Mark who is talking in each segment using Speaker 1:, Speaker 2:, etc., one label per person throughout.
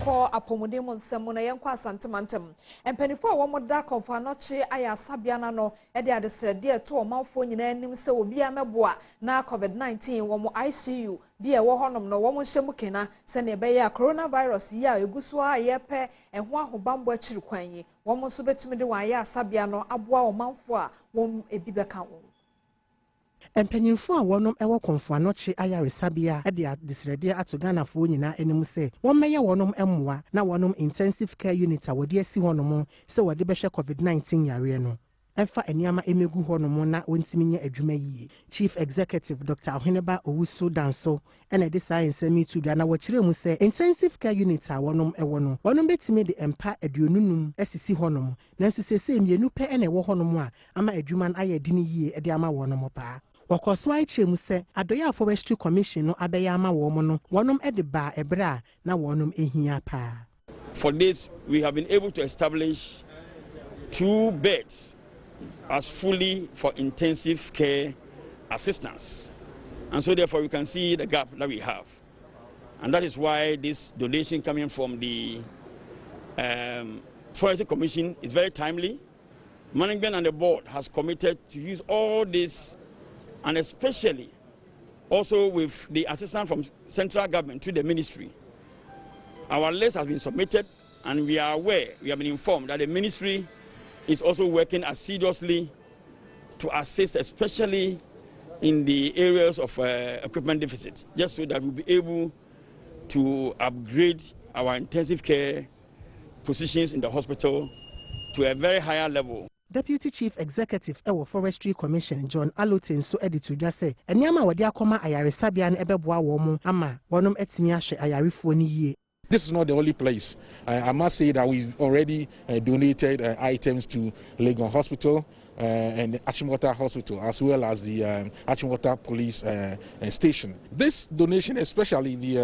Speaker 1: yɛnkɔ apɔmuden mu nsɛm na yɛnkɔ asantemantam mpanifo a wɔn da Komfo Anokye ayɛ asabea na no de adesrɛde to ɔmanfo nyinaa anim sɛ obi amɛboa na COVID-19 wɔn ICU bi ɛwɔ hɔnom no wɔn hyɛ mu kena sɛ ne ɛbɛyɛ coronavirus yi a egu so a yɛpɛ ɛho ahobanbɔ akyiri kwan yi wɔn nso betumi de wɔn ayɛ asabea no aboa ɔmanfo a wɔn ebi bɛka wɔn.
Speaker 2: Mpanyinfo a wɔnom ɛwɔ Komfo Anokye ayaresabea de adesrɛde ato Ghanafoɔ nyinaa anim sɛ wɔmmɛyɛ wɔnom mmoa na wɔnom intensive care unit a wɔde asi hɔnom sɛ wɔde bɛhwɛ COVID-19 yareɛ no ɛmfa nneɛma emegu hɔnom na wɔntimi nyɛ adwuma yie. Chief Executive Dr. Ahweneba Owusu Danso ɛna de saa nsɛm yi to dwa na wɔkyerɛ mu sɛ intensive care unit a wɔnom ɛwɔ no wɔnom betumi de mpa 25 asisi hɔnom nanso sɛ mmienu pɛ ɛna ɛwɔ hɔnom a ama adwuma no ayɛ dini yie de ama wɔnom paa. Wɔkɔso akyerɛ mu sɛ Adom Forestry Commission no abɛyɛ ama wɔn no wɔnom de ba ɛbrɛ a na wɔnom ehia paa.
Speaker 3: For this, we have been able to establish 2 beds as fully for intensive care assistance. And so therefore you can see the gap that we have. And that is why this donation coming from the Forestry Commission is very timely. Management and the board has committed to use all this, and especially also with the assistance from central government to the ministry. Our list has been submitted and we are aware, we have been informed that the ministry is also working assiduously to assist, especially in the areas of equipment deficit, just so that we'll be able to upgrade our intensive care positions in the hospital to a very higher level.
Speaker 2: Deputy Chief Executive Ewo Forestry Commission John Alotin so edited just say eniyama wadi akoma ayaresabea no ebeboa wɔn ama wɔnom etimi ahwe ayarefo ni yie.
Speaker 4: This is not the only place. I must say that we've already donated items to Legon Hospital and Achimota Hospital, as well as the Achimota Police Station. This donation, especially the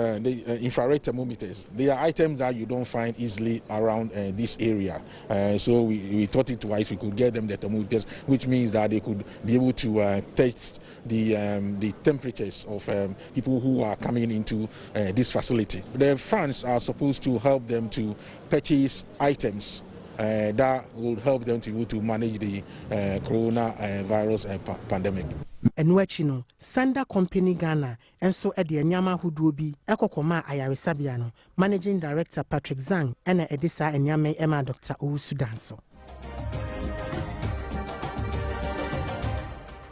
Speaker 4: infrared thermometers, they are items that you don't find easily around this area. So we thought it wise we could get them the thermometers, which means that they could be able to test the temperatures of people who are coming into this facility. The funds are supposed to help them to purchase items that will help them to manage the coronavirus pandemic.
Speaker 2: Enwachi no Sanda Company Ghana enso ede enyama huduo bi ekokoma ayaresabea no Managing Director Patrick Zhang ena edisa enyama ema Dr. Owusu Danso.